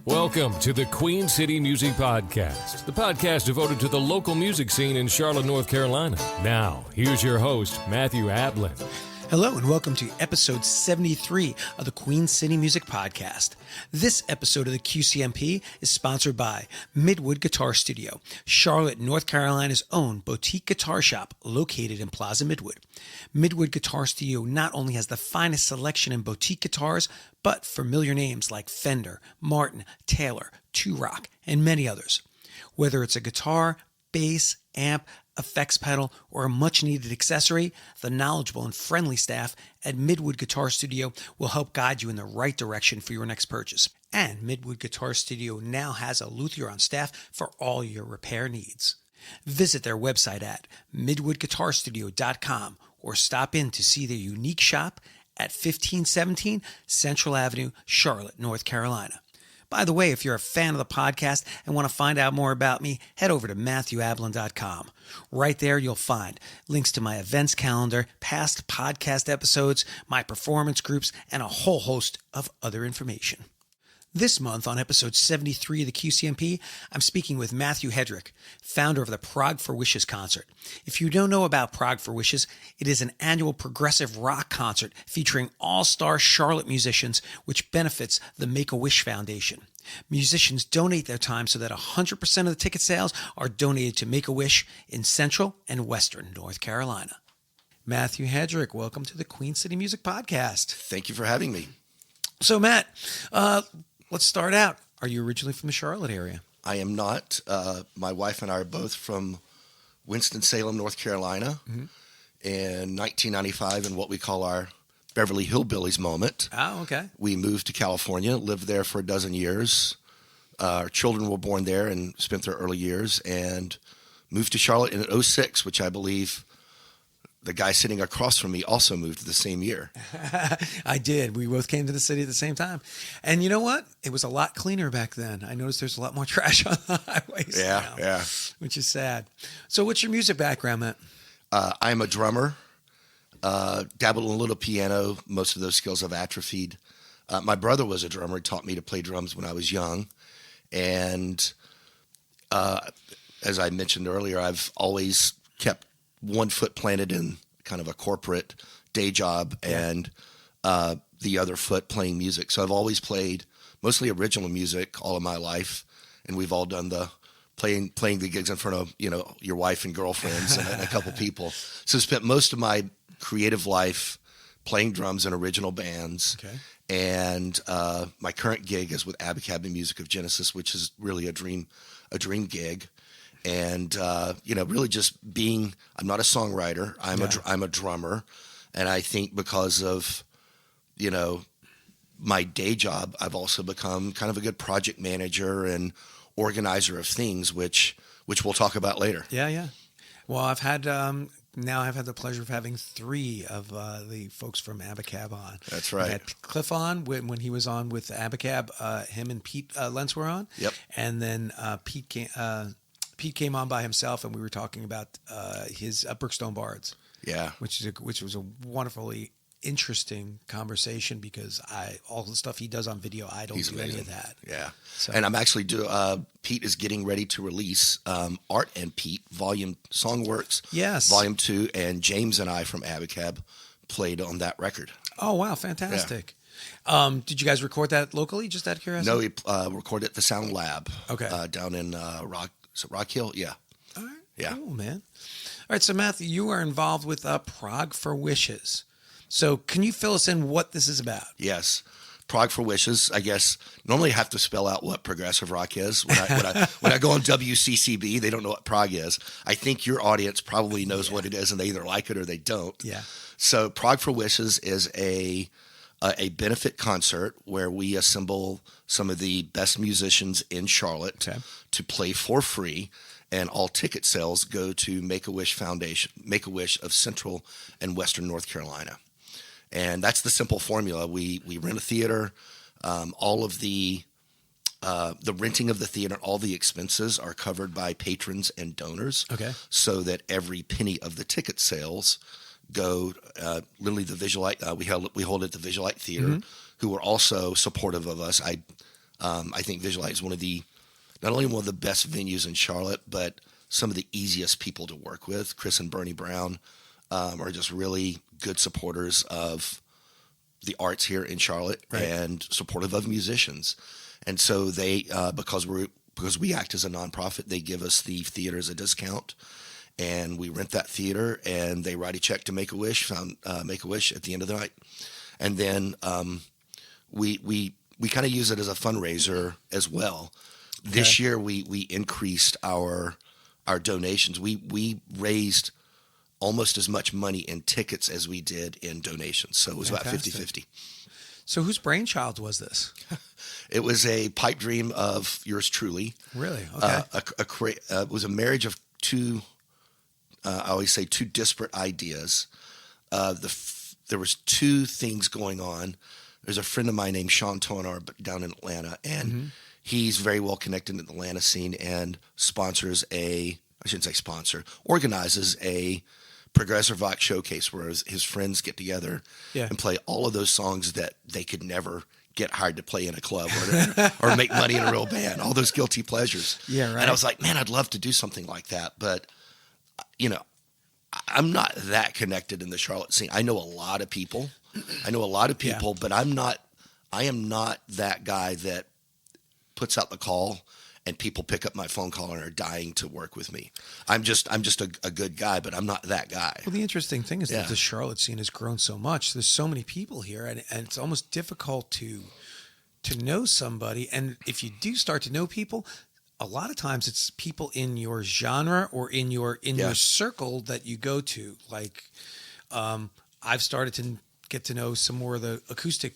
Welcome to the Queen City Music Podcast, the podcast devoted to the local music scene in Charlotte, North Carolina. Now, here's your host, Matthew Ablan. Hello and welcome to episode 73 of the Queen City Music Podcast. This episode of the QCMP is sponsored by Midwood Guitar Studio, Charlotte, North Carolina's own boutique guitar shop located in Plaza Midwood. Midwood Guitar Studio not only has the finest selection in boutique guitars, but familiar names like Fender, Martin, Taylor, Two Rock, and many others. Whether it's a guitar, bass, amp, effects pedal, or a much-needed accessory, the knowledgeable and friendly staff at Midwood Guitar Studio will help guide you in the right direction for your next purchase. And Midwood Guitar Studio now has a luthier on staff for all your repair needs. Visit their website at midwoodguitarstudio.com or stop in to see their unique shop at 1517 Central Avenue, Charlotte, North Carolina. By the way, if you're a fan of the podcast and want to find out more about me, head over to MatthewAblan.com. Right there, you'll find links to my events calendar, past podcast episodes, my performance groups, and a whole host of other information. This month, on episode 73 of the QCMP, I'm speaking with Matthew Hedrick, founder of the Prog For Wishes concert. If you don't know about Prog For Wishes, it is an annual progressive rock concert featuring all-star Charlotte musicians, which benefits the Make-A-Wish Foundation. Musicians donate their time so that 100% of the ticket sales are donated to Make-A-Wish in Central and Western North Carolina. Matthew Hedrick, welcome to the Queen City Music Podcast. Thank you for having me. So, Matt, let's start out. Are you originally from the Charlotte area? I am not. My wife and I are both from Winston-Salem, North Carolina. Mm-hmm. In 1995, in what we call our Beverly Hillbillies moment. Oh, okay. We moved to California, lived there for a dozen years. Our children were born there and spent their early years, and moved to Charlotte in 2006, which I believe the guy sitting across from me also moved the same year. I did. We both came to the city at the same time. And you know what? It was a lot cleaner back then. I noticed there's a lot more trash on the highways now, which is sad. So what's your music background, Matt? I'm a drummer, dabbled in a little piano. Most of those skills have atrophied. My brother was a drummer. He taught me to play drums when I was young. And as I mentioned earlier, I've always kept one foot planted in kind of a corporate day job and the other foot playing music. So I've always played mostly original music all of my life, and we've all done the playing the gigs in front of, your wife and girlfriends and a couple people. So I spent most of my creative life playing drums in original bands. Okay. And my current gig is with Abacab and Music of Genesis, which is really a dream gig. And, really just I'm not a songwriter. I'm a drummer. And I think because of, my day job, I've also become kind of a good project manager and organizer of things, which we'll talk about later. Yeah. Well, I've had the pleasure of having three of the folks from Abacab on. That's right. I had Cliff on when he was on with Abacab. Him and Pete Lentz were on. Yep. And then Pete came on by himself, and we were talking about his Brookstone Bards. Yeah, which was a wonderfully interesting conversation because all the stuff he does on video, I don't do any of that. Yeah, so. And I'm actually Pete is getting ready to release Art and Pete Songworks. Yes, Volume 2, and James and I from Abacab played on that record. Oh wow, fantastic! Yeah. Did you guys record that locally? Just out of curiosity? No, we recorded at the Sound Lab. Okay, down in Rock Hill? Yeah. All right. Yeah. Cool, man. All right, so Matthew, you are involved with Prog For Wishes. So can you fill us in what this is about? Yes. Prog For Wishes, I guess, normally I have to spell out what progressive rock is. When I go on WCCB, they don't know what prog is. I think your audience probably knows what it is, and they either like it or they don't. Yeah. So Prog For Wishes is a benefit concert where we assemble some of the best musicians in Charlotte to play for free, and all ticket sales go to Make-A-Wish Foundation, Make-A-Wish of Central and Western North Carolina. And that's the simple formula. We rent a theater. All of the renting of the theater, all the expenses are covered by patrons and donors. Okay. So that every penny of the ticket sales go literally the Visualite. We hold at the Visualite Theater, who are also supportive of us. I think Visualite is not only one of the best venues in Charlotte, but some of the easiest people to work with. Chris and Bernie Brown are just really good supporters of the arts here in Charlotte and supportive of musicians. And so they, because we act as a nonprofit, they give us the theater as a discount, and we rent that theater, and they write a check to Make-A-Wish, Make-A-Wish at the end of the night. And then we kind of use it as a fundraiser as well. Okay. This year we increased our donations. We raised almost as much money in tickets as we did in donations. So it was about 50-50. So whose brainchild was this? It was a pipe dream of yours truly. Really? Okay. It was a marriage of two, I always say two disparate ideas. There was two things going on. There's a friend of mine named Sean Tonar down in Atlanta, and he's very well connected in the Atlanta scene and organizes a progressive rock showcase where his friends get together and play all of those songs that they could never get hired to play in a club or make money in a real band, all those guilty pleasures. Yeah, right. And I was like, man, I'd love to do something like that. But, I'm not that connected in the Charlotte scene. I know a lot of people, but I am not that guy that puts out the call and people pick up my phone call and are dying to work with me. I'm just a good guy, but I'm not that guy. Well, the interesting thing is that the Charlotte scene has grown so much. There's so many people here, and it's almost difficult to know somebody. And if you do start to know people, a lot of times it's people in your genre or in your circle that you go to. Like, I've started to get to know some more of the acoustic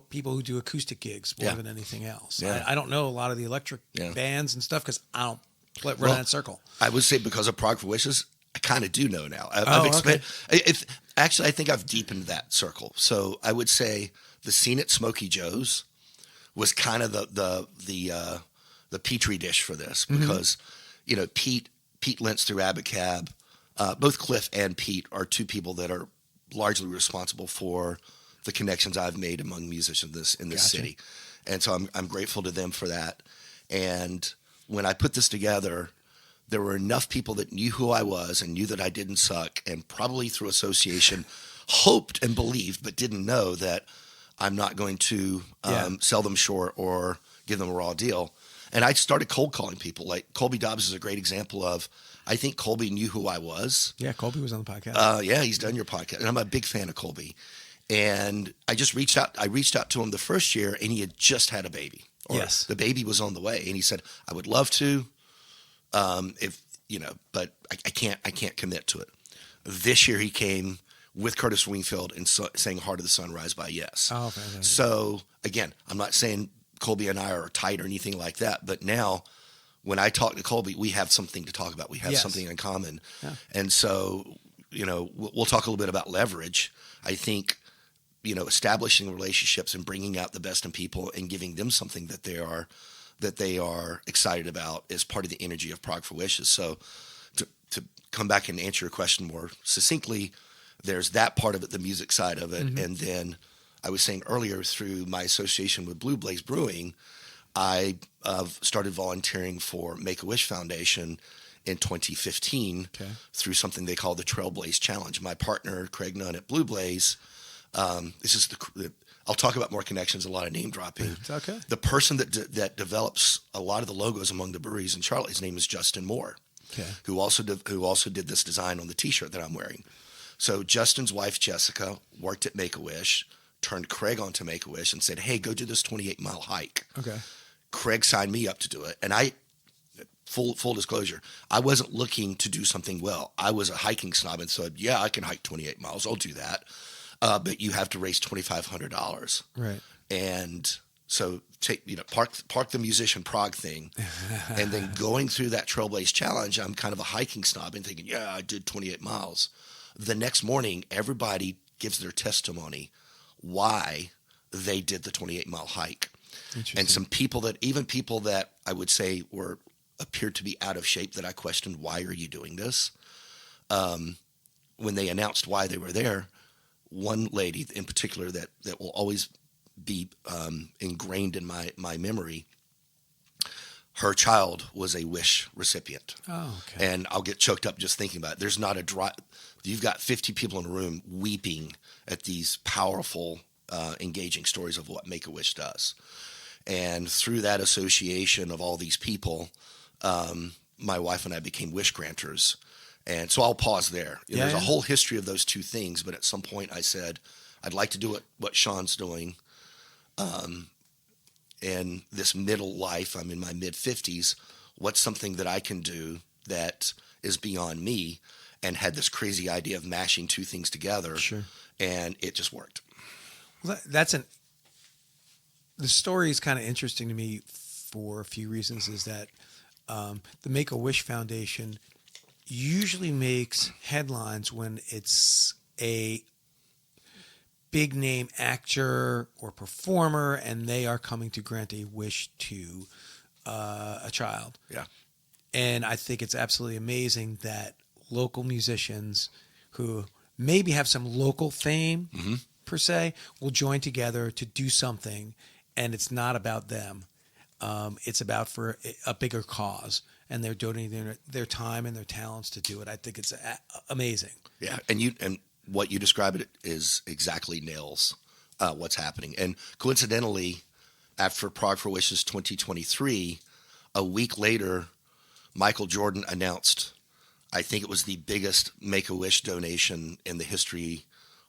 people who do acoustic gigs more than anything else. Yeah. I don't know a lot of the electric bands and stuff because I don't run in that circle. I would say because of Prog For Wishes, I kind of do know now. Actually, I think I've deepened that circle. So I would say the scene at Smokey Joe's was kind of the petri dish for this because Pete Lentz through Abacab, both Cliff and Pete are two people that are largely responsible for the connections I've made among musicians in this city. And so I'm grateful to them for that. And when I put this together, there were enough people that knew who I was and knew that I didn't suck, and probably through association hoped and believed but didn't know that I'm not going to sell them short or give them a raw deal. And I started cold calling people. Like Colby Dobbs is a great example of, I think Colby knew who I was. Yeah, Colby was on the podcast. He's done your podcast. And I'm a big fan of Colby. And I just reached out. I reached out to him the first year, and he had just had a baby. The baby was on the way, and he said, "I would love to, but I can't commit to it." This year, he came with Curtis Wingfield and sang "Heart of the Sunrise" by Yes. Oh, fantastic. So again, I'm not saying Colby and I are tight or anything like that, but now when I talk to Colby, we have something to talk about. We have something in common, and so we'll talk a little bit about leverage. I think. Establishing relationships and bringing out the best in people and giving them something that they are excited about is part of the energy of Prog For Wishes. So to come back and answer your question more succinctly, there's that part of it, the music side of it. And then I was saying earlier, through my association with Blue Blaze Brewing, I started volunteering for Make-A-Wish Foundation in 2015 through something they call the Trailblaze Challenge. My partner, Craig Nunn at Blue Blaze, this is I'll talk about more connections, a lot of name dropping. It's okay. The person that develops a lot of the logos among the breweries in Charlotte, his name is Justin Moore, who also did this design on the T-shirt that I'm wearing. So Justin's wife, Jessica, worked at Make-A-Wish, turned Craig onto Make-A-Wish and said, "Hey, go do this 28-mile hike." Okay. Craig signed me up to do it. And full disclosure, I wasn't looking to do something well. I was a hiking snob and said, "Yeah, I can hike 28 miles. I'll do that. But you have to raise $2,500. Right. And so park the musician Prog thing. And then going through that Trailblaze Challenge, I'm kind of a hiking snob and thinking, yeah, I did 28 miles. The next morning, everybody gives their testimony why they did the 28-mile hike. And some people that I would say appeared to be out of shape that I questioned, why are you doing this? when they announced why they were there, one lady in particular that will always be ingrained in my memory, her child was a Wish recipient. Oh, okay. And I'll get choked up just thinking about it. There's not a dry. You've got 50 people in a room weeping at these powerful, engaging stories of what Make-A-Wish does. And through that association of all these people, my wife and I became Wish granters. And so I'll pause there. There's a whole history of those two things, but at some point I said, I'd like to do what Sean's doing. In this middle life, I'm in my mid-50s, what's something that I can do that is beyond me? And had this crazy idea of mashing two things together. Sure. And it just worked. Well, the story is kind of interesting to me for a few reasons, is that the Make-A-Wish Foundation usually makes headlines when it's a big name actor or performer and they are coming to grant a wish to a child. Yeah. And I think it's absolutely amazing that local musicians who maybe have some local fame per se will join together to do something, and it's not about them. It's about for a bigger cause, and they're donating their time and their talents to do it. I think it's amazing. Yeah, and what you described it is exactly nails what's happening. And coincidentally, after Prog For Wishes 2023, a week later, Michael Jordan announced, I think it was the biggest Make-A-Wish donation in the history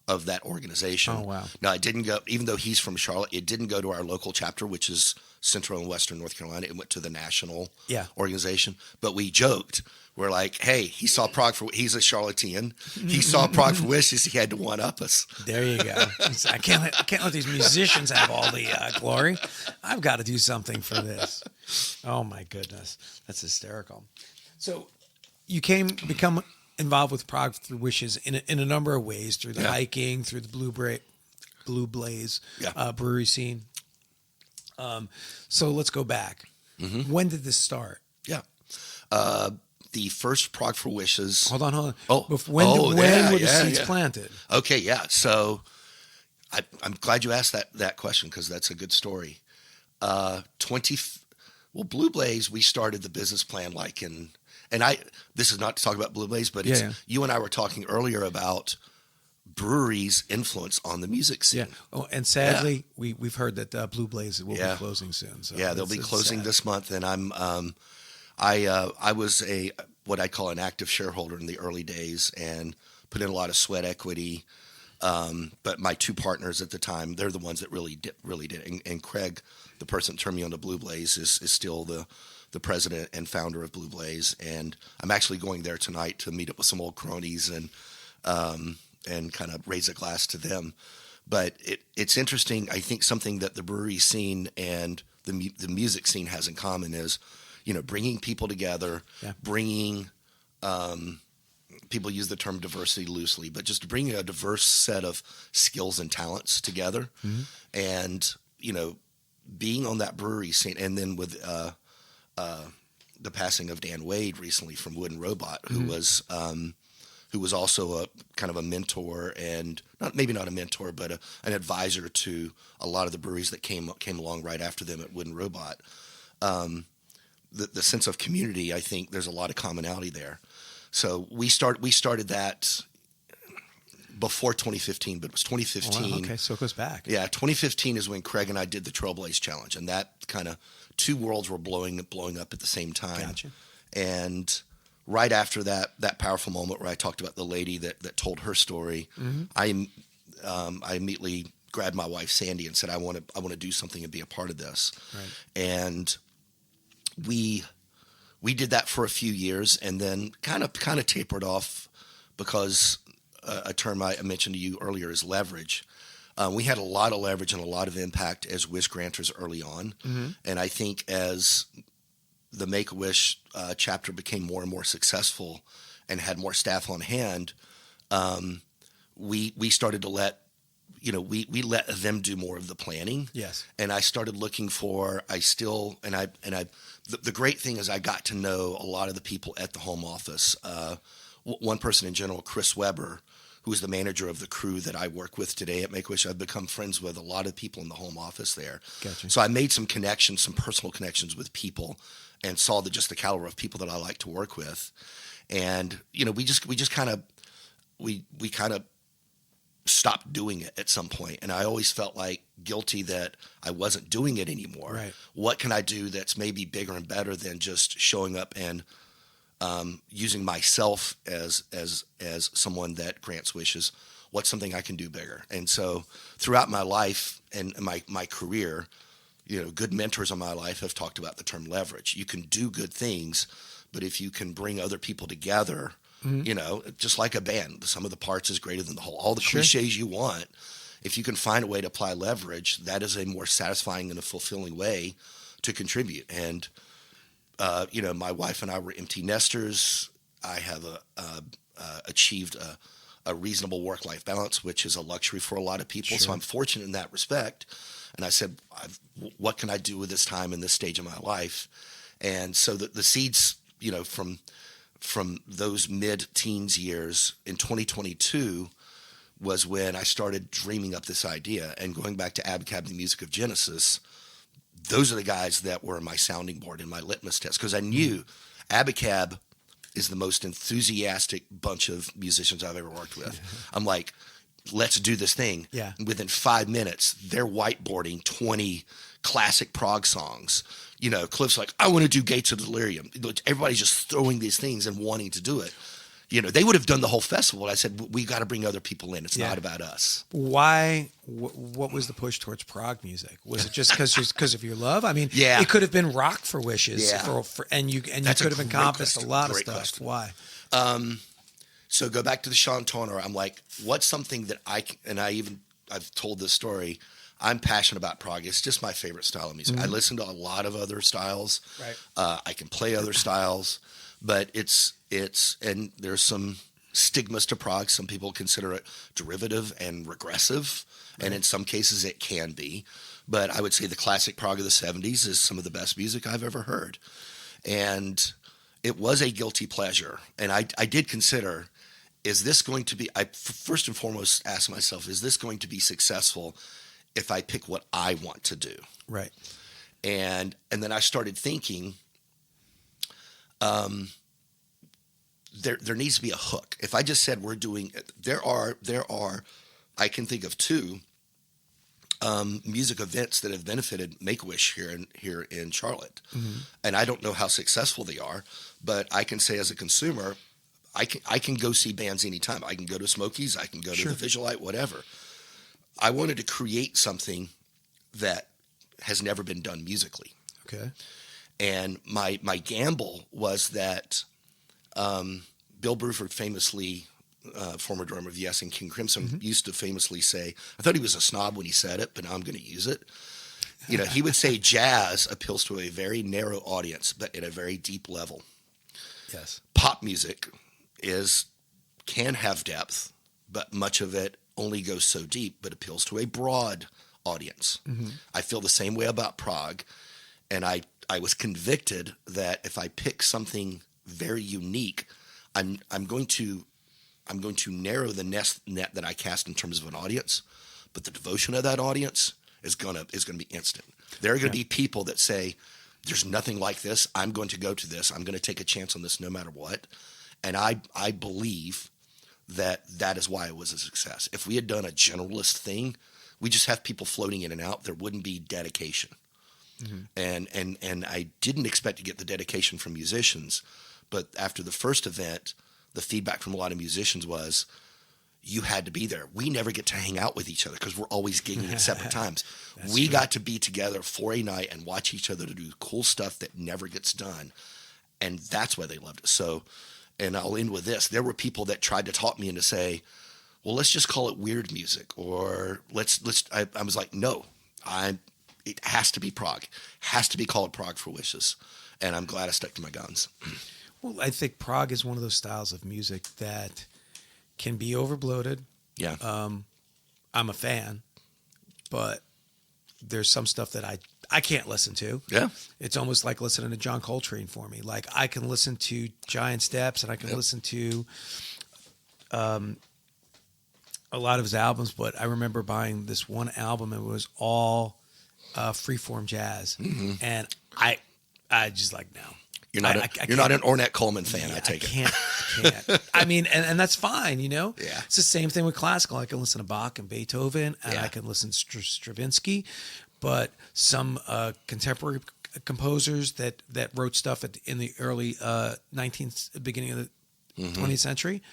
of that organization. Oh, wow. Now, it didn't go, even though he's from Charlotte, it didn't go to our local chapter, which is Central and Western North Carolina. It went to the national organization. But we joked, we're like, hey, he saw he's a Charlottean. He saw Prog For Wishes. He had to one-up us. There you go. I can't let these musicians have all the glory. I've got to do something for this. Oh, my goodness. That's hysterical. So you become involved with Prog For Wishes in a number of ways, through the hiking, through the Blue Blaze brewery scene. So let's go back. Mm-hmm. When did this start? Yeah. The first Prog For Wishes. Hold on. Oh, when were the seeds planted? Okay, yeah. So I'm glad you asked that question, because that's a good story. Blue Blaze, we started the business plan this is not to talk about Blue Blaze, but you and I were talking earlier about breweries' influence on the music scene. Yeah. Oh, and sadly, we've heard that Blue Blaze will be closing soon. So they'll be closing this month, and I was what I call an active shareholder in the early days and put in a lot of sweat equity. But my two partners at the time, they're the ones that really did. And Craig, the person that turned me on to Blue Blaze, is still the president and founder of Blue Blaze. And I'm actually going there tonight to meet up with some old cronies and kind of raise a glass to them. But it's interesting. I think something that the brewery scene and the music scene has in common is, bringing people together, bringing people use the term diversity loosely, but just bringing a diverse set of skills and talents together, and being on that brewery scene. And then with the passing of Dan Wade recently from Wooden Robot, who was also a kind of a mentor, and maybe not a mentor, but an advisor to a lot of the breweries that came along right after them at Wooden Robot. The sense of community, I think there's a lot of commonality there. So we started that before 2015, but it was 2015. Oh, wow. Okay, so it goes back. Yeah, 2015 is when Craig and I did the Trailblaze Challenge, and that kind of two worlds were blowing up at the same time. Gotcha. And right after that powerful moment where I talked about the lady that told her story, I immediately grabbed my wife Sandy and said, I want to do something and be a part of this. Right. And we did that for a few years, and then kind of tapered off because a term I mentioned to you earlier is leverage. We had a lot of leverage and a lot of impact as Wish granters early on, and I think as the Make-A-Wish chapter became more and more successful and had more staff on hand, we started to let we let them do more of the planning. Yes. And I started looking for, the great thing is I got to know a lot of the people at the home office. one person in general, Chris Weber, who is the manager of the crew that I work with today at Make-A-Wish. I've become friends with a lot of people in the home office there. Gotcha. So I made some connections, some personal connections with people, and saw just the caliber of people that I like to work with. And, you know, we kind of stopped doing it at some point. And I always felt like guilty that I wasn't doing it anymore. Right. What can I do that's maybe bigger and better than just showing up and using myself as someone that grants wishes? What's something I can do bigger? And so throughout my life and my career, you know, good mentors in my life have talked about the term leverage. You can do good things, but if you can bring other people together, you know, just like a band, the sum of the parts is greater than the whole. All the cliches you want, if you can find a way to apply leverage, that is a more satisfying and a fulfilling way to contribute. And you know, my wife and I were empty nesters. I have achieved a reasonable work-life balance, which is a luxury for a lot of people. So I'm fortunate in that respect. And I said, what can I do with this time in this stage of my life? And so the seeds, you know, from those mid-teens years in 2022 was when I started dreaming up this idea. And going back to Abcab, the music of Genesis, those are the guys that were my sounding board and my litmus test, because I knew Abcab is the most enthusiastic bunch of musicians I've ever worked with. I'm like, let's do this thing. Yeah. And within 5 minutes, they're whiteboarding 20 classic prog songs. You know, Cliff's like, I want to do Gates of Delirium. Everybody's just throwing these things and wanting to do it. You know, they would have done the whole festival. I said, we got to bring other people in. It's not about us. Why? What was the push towards prog music? Was it just because of your love? I mean, Yeah. it could have been Rock for Wishes, Yeah. and you could That's a have great encompassed question. a lot of Great stuff. question. Why? So go back to the Sean Toner. I'm like, what's something that I've told this story. I'm passionate about prog. It's just my favorite style of music. I listen to a lot of other styles. Right. I can play other styles, but and there's some stigmas to prog. Some people consider it derivative and regressive, and in some cases it can be. But I would say the classic prog of the 70s is some of the best music I've ever heard. And it was a guilty pleasure. And I did consider, is this going to be, I first and foremost asked myself, is this going to be successful if I pick what I want to do? Right. And then I started thinking, there needs to be a hook. If I just said we're doing, there are, I can think of two music events that have benefited Make-A-Wish here in Charlotte. And I don't know how successful they are, but I can say as a consumer, I can go see bands anytime. I can go to Smokies, I can go to the Visualite, whatever. I wanted to create something that has never been done musically. Okay. And my gamble was that Bill Bruford famously, former drummer of Yes and King Crimson, used to famously say, I thought he was a snob when he said it, but now I'm going to use it. You know, he would say jazz appeals to a very narrow audience, but at a very deep level. Yes. Pop music can have depth, but much of it only goes so deep, but appeals to a broad audience. I feel the same way about prog, and I was convicted that if I pick something very unique, I'm going to narrow the net that I cast in terms of an audience, but the devotion of that audience is gonna be instant. There are going to be people that say, "There's nothing like this. I'm going to go to this. I'm going to take a chance on this, no matter what." And I believe that is why it was a success. If we had done a generalist thing, we just have people floating in and out. There wouldn't be dedication. And I didn't expect to get the dedication from musicians, but after the first event, the feedback from a lot of musicians was, you had to be there. We never get to hang out with each other because we're always gigging at separate times. We got to be together for a night and watch each other to do cool stuff that never gets done. And that's why they loved it. So, and I'll end with this. There were people that tried to talk me into say, well, let's just call it weird music, or I was like, no, it has to be prog, has to be called Prog For Wishes. And I'm glad I stuck to my guns. Well, I think prog is one of those styles of music that can be overbloated. I'm a fan, but there's some stuff that I can't listen to. Yeah. It's almost like listening to John Coltrane for me. Like I can listen to Giant Steps and I can listen to a lot of his albums, but I remember buying this one album. It was all freeform jazz, and I just like no. You're not an Ornette Coleman fan, I take it. I can't. I mean, and that's fine, you know? Yeah. It's the same thing with classical. I can listen to Bach and Beethoven, and I can listen to Stravinsky, but some contemporary composers that wrote stuff in the early 19th, beginning of the 20th century,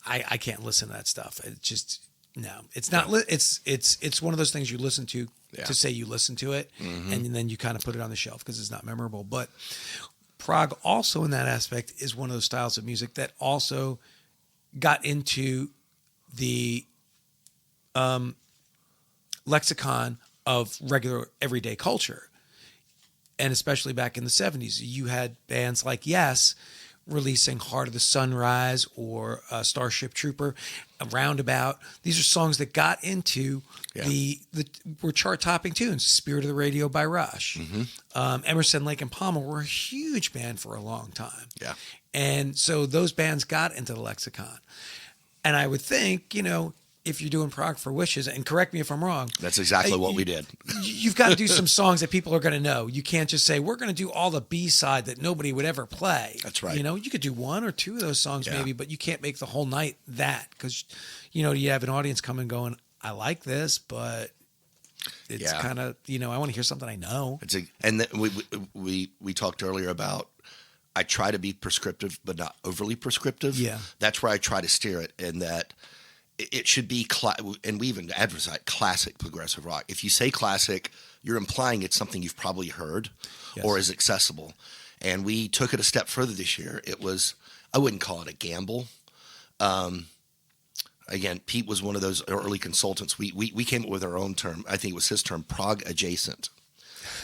I can't listen to that stuff. It just, no. It's not, it's one of those things you listen to say you listen to it, and then you kind of put it on the shelf because it's not memorable. But prog also in that aspect is one of those styles of music that also got into the lexicon of regular everyday culture. And especially back in the 70s, you had bands like Yes releasing Heart of the Sunrise or Starship Trooper, Roundabout. These are songs that got into were chart-topping tunes. Spirit of the Radio by Rush. Emerson, Lake and Palmer were a huge band for a long time. Yeah. And so those bands got into the lexicon. And I would think, you know, if you're doing Prog for Wishes, and correct me if I'm wrong. That's exactly what we did. You've got to do some songs that people are going to know. You can't just say, we're going to do all the B-side that nobody would ever play. That's right. You know, you could do one or two of those songs maybe, but you can't make the whole night that because, you know, you have an audience coming going, I like this, but it's kind of, you know, I want to hear something I know. And we talked earlier about I try to be prescriptive, but not overly prescriptive. Yeah. That's where I try to steer it, in that it should be, and we even advertise classic progressive rock. If you say classic, you're implying it's something you've probably heard or is accessible. And we took it a step further this year. It was, I wouldn't call it a gamble. Again, Pete was one of those early consultants. We came up with our own term. I think it was his term, prog adjacent.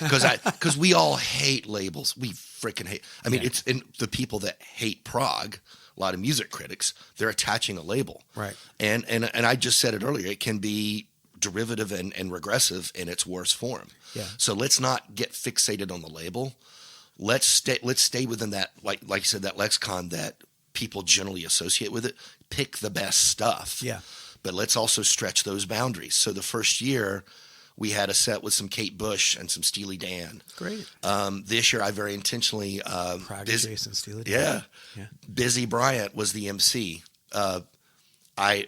Because we all hate labels. We freaking hate. I mean, it's in the people that hate prog. A lot of music critics, they're attaching a label. Right. And I just said it earlier, it can be derivative and regressive in its worst form. Yeah. So let's not get fixated on the label. Let's stay within that, like you said, that lexicon that people generally associate with it. Pick the best stuff. Yeah. But let's also stretch those boundaries. So the first year we had a set with some Kate Bush and some Steely Dan. Great. This year I very intentionally Prog Jason Steely Dan. Yeah. Busy Bryant was the MC. I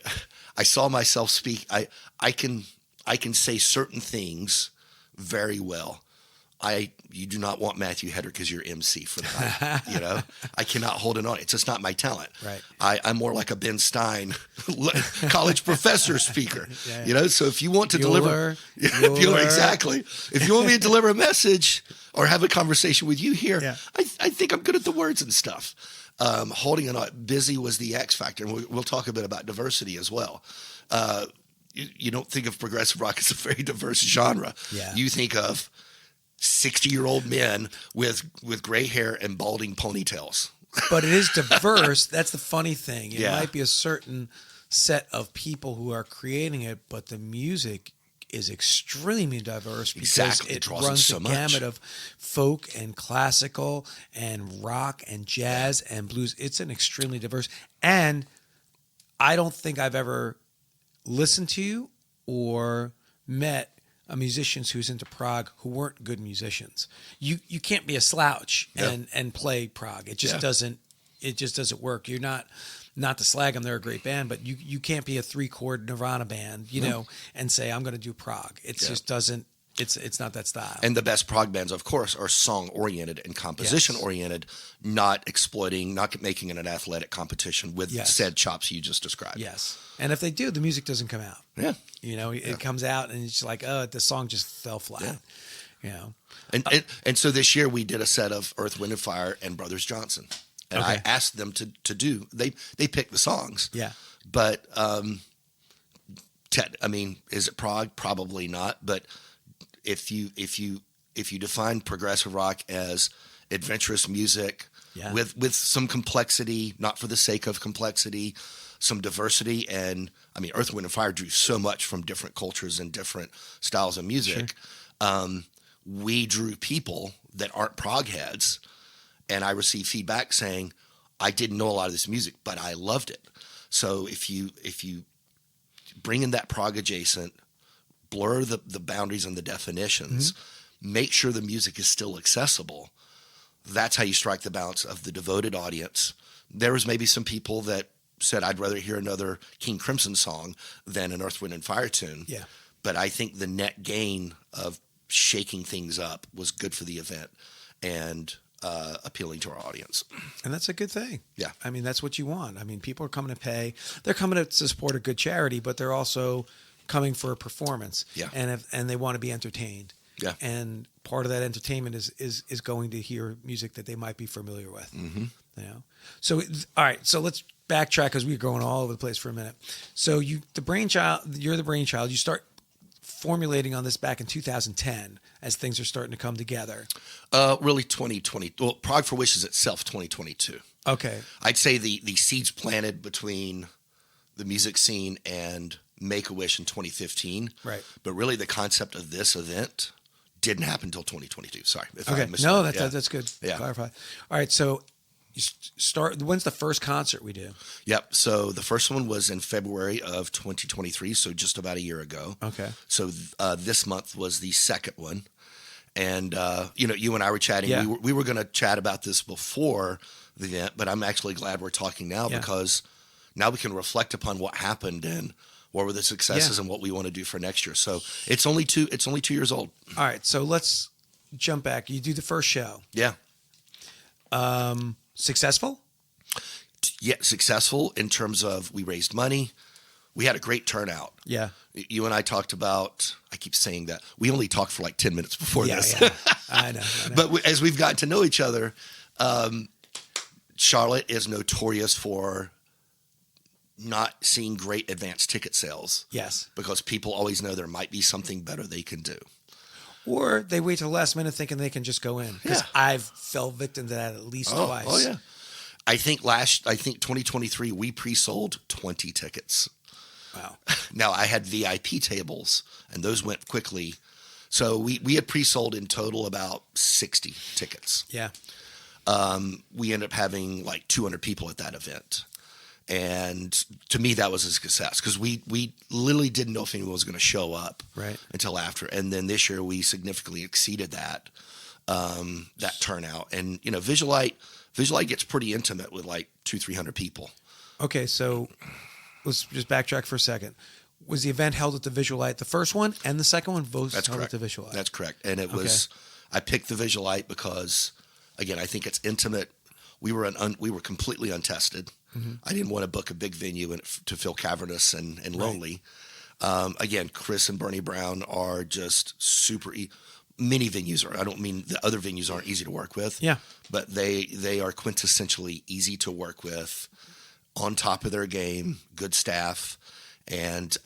saw myself speak. I can say certain things very well. You do not want Matthew Hedrick as your MC for the night. You know, I cannot hold it on. It's just not my talent. Right. I'm more like a Ben Stein, college professor speaker. You know, so if you want to deliver, exactly. If you want me to deliver a message or have a conversation with you here, I think I'm good at the words and stuff. Holding it on. Busy was the X factor, and we'll talk a bit about diversity as well. You don't think of progressive rock as a very diverse genre. Yeah. You think of 60-year-old men with gray hair and balding ponytails. But it is diverse. That's the funny thing. It might be a certain set of people who are creating it, but the music is extremely diverse because it runs the gamut of folk and classical and rock and jazz and blues. It's an extremely diverse. And I don't think I've ever listened to or met a musicians who's into prog who weren't good musicians. You can't be a slouch and play prog. It just doesn't work. You're not to slag them, they're a great band, but you can't be a 3-chord Nirvana band, you know, and say I'm going to do prog. It just doesn't. It's not that style. And the best prog bands, of course, are song oriented and composition oriented, not exploiting, not making it an athletic competition with said chops you just described. Yes. And if they do, the music doesn't come out. Yeah. You know, it comes out and it's like, oh, the song just fell flat. Yeah. You know. And so this year we did a set of Earth, Wind and Fire and Brothers Johnson. And I asked them to do, they picked the songs. Yeah. But I mean, is it prog? Probably not. But if you define progressive rock as adventurous music with some complexity, not for the sake of complexity, some diversity, and I mean, Earth, Wind and Fire drew so much from different cultures and different styles of music. we drew people that aren't prog heads, and I received feedback saying, I didn't know a lot of this music, but I loved it. So if you bring in that prog adjacent, blur the boundaries and the definitions, make sure the music is still accessible, that's how you strike the balance of the devoted audience. There was maybe some people that said, I'd rather hear another King Crimson song than an Earth, Wind & Fire tune. Yeah. But I think the net gain of shaking things up was good for the event and appealing to our audience. And that's a good thing. Yeah. I mean, that's what you want. I mean, people are coming to pay. They're coming to support a good charity, but they're also coming for a performance. Yeah. And they want to be entertained. Yeah. And part of that entertainment is going to hear music that they might be familiar with. Mm-hmm. You know? So, all right. So let's backtrack because we're going all over the place for a minute. So you're the brainchild. You start formulating on this back in 2010 as things are starting to come together. Really 2020. Well, Prog For Wishes itself, 2022. Okay. I'd say the seeds planted between the music scene and Make-A-Wish in 2015. Right. But really the concept of this event didn't happen until 2022. Sorry. If I Okay. missed No, that. that's good. Yeah. Clarify. All right. So you start. When's the first concert we do? Yep. So the first one was in February of 2023, so just about a year ago. Okay. So this month was the second one. And, you and I were chatting. Yeah. We were going to chat about this before the event, but I'm actually glad we're talking now because now we can reflect upon what happened and what were the successes and what we want to do for next year. So it's only 2 years old. All right. So let's jump back. You do the first show. Yeah. Successful? Yeah, successful in terms of we raised money. We had a great turnout. Yeah. You and I talked about, I keep saying that, we only talked for like 10 minutes before this. Yeah. I know. But as we've gotten to know each other, Charlotte is notorious for not seeing great advanced ticket sales. Yes. Because people always know there might be something better they can do. Or they wait till the last minute thinking they can just go in. Because I've fell victim to that at least twice. Oh, yeah. I think 2023, we pre-sold 20 tickets. Wow. Now, I had VIP tables, and those went quickly. So we had pre-sold in total about 60 tickets. Yeah. We ended up having like 200 people at that event. And to me, that was a success because we literally didn't know if anyone was going to show up until after. And then this year, we significantly exceeded that turnout. And, Visualite gets pretty intimate with like 200-300 people. Okay, so let's just backtrack for a second. Was the event held at the Visualite, the first one and the second one, both held at the Visualite? That's correct. And it was, I picked the Visualite because, again, I think it's intimate. We were completely untested. Mm-hmm. I didn't want to book a big venue to feel cavernous and lonely. Again, Chris and Bernie Brown are just super. Many venues are. I don't mean the other venues aren't easy to work with. Yeah, but they are quintessentially easy to work with, on top of their game, good staff, and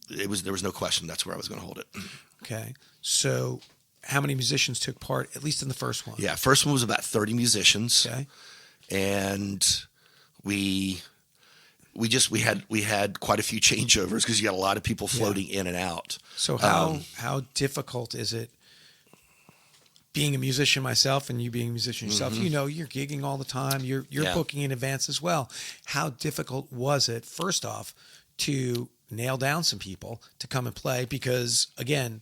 there was no question that's where I was going to hold it. Okay, so how many musicians took part, at least in the first one? Yeah, first one was about 30 musicians. Okay. And we had quite a few changeovers because you got a lot of people floating in and out. So how difficult is it being a musician myself and you being a musician yourself? Mm-hmm. You're gigging all the time. You're booking in advance as well. How difficult was it, first off, to nail down some people to come and play? Because again,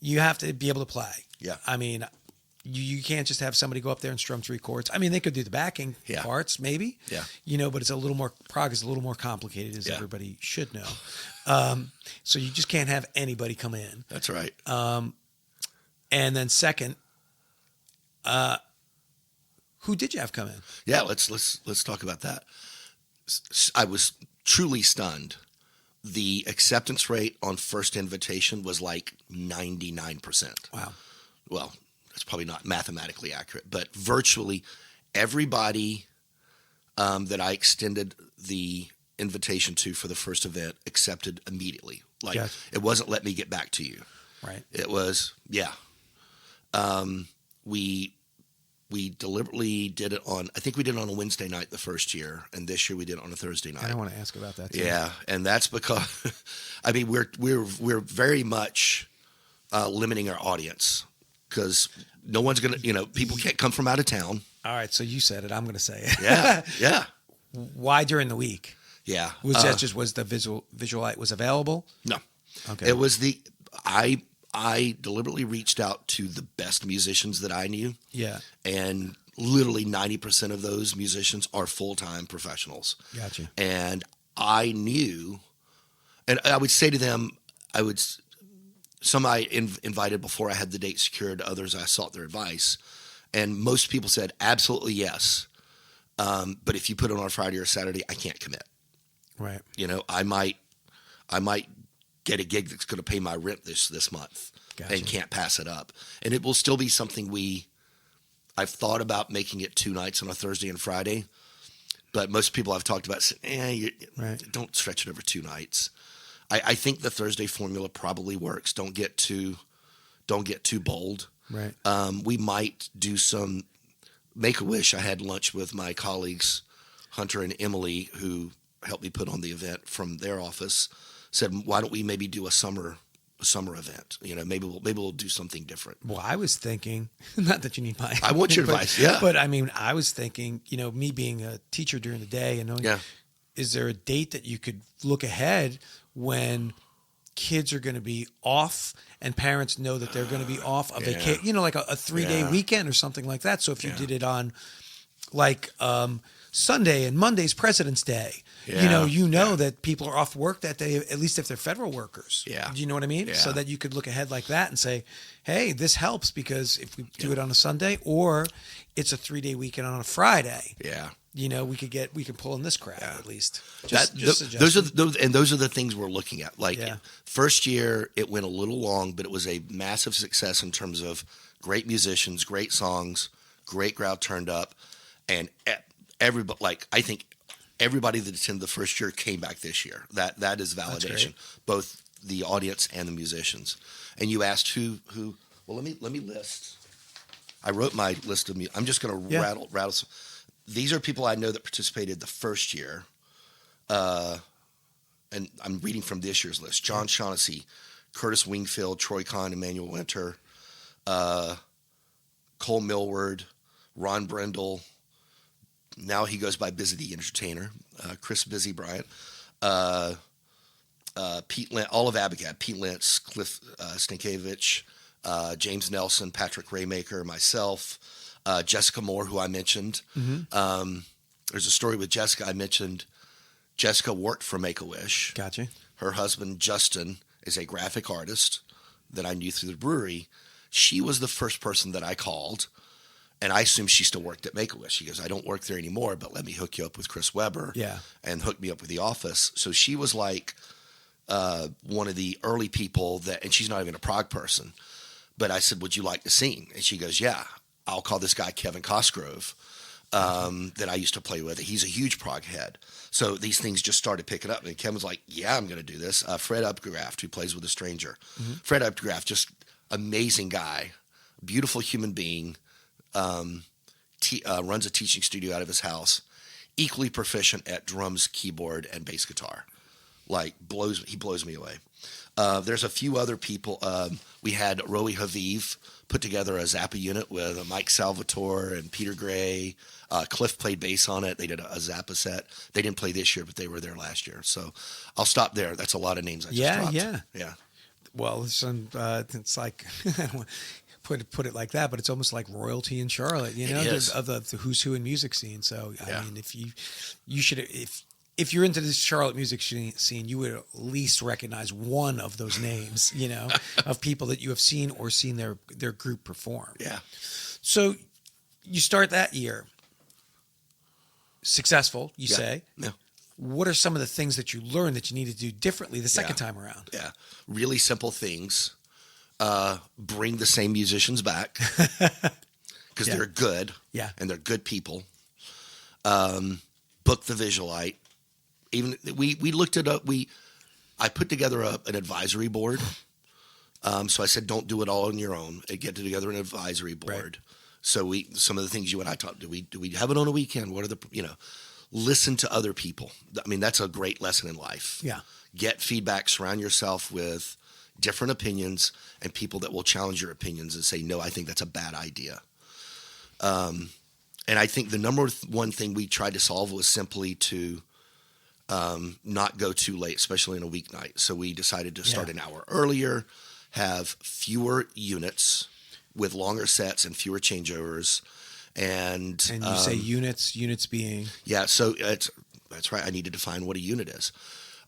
you have to be able to play. Yeah. I mean, you can't just have somebody go up there and strum 3 chords. I mean, they could do the backing parts, maybe. Yeah. But it's a little more, prog is a little more complicated, as everybody should know. So you just can't have anybody come in. That's right. And then second, who did you have come in? Yeah, let's talk about that. I was truly stunned. The acceptance rate on first invitation was like 99%. Wow. Well, it's probably not mathematically accurate, but virtually everybody that I extended the invitation to for the first event accepted immediately. Like It wasn't let me get back to you. Right. It was, we deliberately did it on, I think we did it on a Wednesday night the first year, and this year we did it on a Thursday night. I want to ask about that too. Yeah, and that's because, I mean, we're very much limiting our audience because no one's going to, people can't come from out of town. All right. So you said it. I'm going to say it. Yeah. Yeah. Why during the week? Yeah. Was that just was the visual light was available? No. Okay. It was I deliberately reached out to the best musicians that I knew. Yeah. And literally 90% of those musicians are full-time professionals. Gotcha. And I knew, and I would say to them, some I invited before I had the date secured, others I sought their advice. And most people said, absolutely yes. But if you put it on Friday or Saturday, I can't commit. Right. I might get a gig that's going to pay my rent this month. Gotcha. And can't pass it up. And it will still be something I've thought about making it 2 nights on a Thursday and Friday, but most people I've talked about say, don't stretch it over 2 nights. I think the Thursday formula probably works. Don't get too bold. Right. We might do some Make-A-Wish. I had lunch with my colleagues, Hunter and Emily, who helped me put on the event from their office. Said, why don't we maybe do a summer event? Maybe we'll do something different. Well, I was thinking, not that you need my I want your advice, yeah. But I mean, I was thinking, me being a teacher during the day and knowing, is there a date that you could look ahead when kids are going to be off and parents know that they're going to be off a vacation, like a 3-day weekend or something like that. So if you did it on like Sunday and Monday's President's Day, that people are off work that day, at least if they're federal workers. Yeah. Do you know what I mean? Yeah. So that you could look ahead like that and say, hey, this helps because if we do it on a Sunday or it's a 3-day weekend on a Friday. Yeah. We can pull in this crowd at least. Those are the things we're looking at. Like first year, it went a little long, but it was a massive success in terms of great musicians, great songs, great crowd turned up, and everybody. Like I think everybody that attended the first year came back this year. That is validation, both the audience and the musicians. And you asked who. Well, let me list. I wrote my list of. I'm just going to rattle. These are people I know that participated the first year, and I'm reading from this year's list. John Shaughnessy, Curtis Wingfield, Troy Kahn, Emmanuel Winter, Cole Millward, Ron Brendel. Now he goes by Busy the Entertainer. Chris Busy Bryant, Pete Lentz, Olive Abigad, Pete Lentz, Cliff Stankiewicz, James Nelson, Patrick Raymaker, myself. Jessica Moore, who I mentioned. Mm-hmm. There's a story with Jessica. I mentioned Jessica worked for Make-A-Wish. Gotcha. Her husband, Justin, is a graphic artist that I knew through the brewery. She was the first person that I called, and I assumed she still worked at Make-A-Wish. She goes, I don't work there anymore, but let me hook you up with Chris Weber and hook me up with the office. So she was like one of the early people and she's not even a prog person. But I said, would you like to sing? And she goes, yeah. I'll call this guy Kevin Cosgrove that I used to play with. He's a huge prog head. So these things just started picking up. And Kevin was like, yeah, I'm going to do this. Fred Upgraft, who plays with a stranger. Mm-hmm. Fred Upgraft, just amazing guy, beautiful human being, runs a teaching studio out of his house, equally proficient at drums, keyboard, and bass guitar. He blows me away. There's a few other people. We had Roey Haviv put together a Zappa unit with Mike Salvatore and Peter Gray. Cliff played bass on it. They did a Zappa set. They didn't play this year, but they were there last year. So I'll stop there. That's a lot of names I just dropped. Yeah. Well, it's like I don't want to put it like that, but it's almost like royalty in Charlotte, of the who's who in music scene. So I mean, if you should if you're into this Charlotte music scene, you would at least recognize one of those names, of people that you have seen or seen their group perform. Yeah. So you start that year successful, you say. Yeah. What are some of the things that you learned that you need to do differently the second time around? Yeah. Really simple things. Bring the same musicians back because they're good. Yeah. And they're good people. Book the Visualite. Even we looked it up. I put together an advisory board. So I said, don't do it all on your own. Get together an advisory board. Right. So some of the things you and I talked. Do we have it on a weekend? What are listen to other people. I mean, that's a great lesson in life. Yeah. Get feedback. Surround yourself with different opinions and people that will challenge your opinions and say, no, I think that's a bad idea. And I think the number one thing we tried to solve was simply to not go too late, especially on a weeknight. So we decided to start an hour earlier, have fewer units with longer sets and fewer changeovers. And you say units being? Yeah, so that's right. I need to define what a unit is.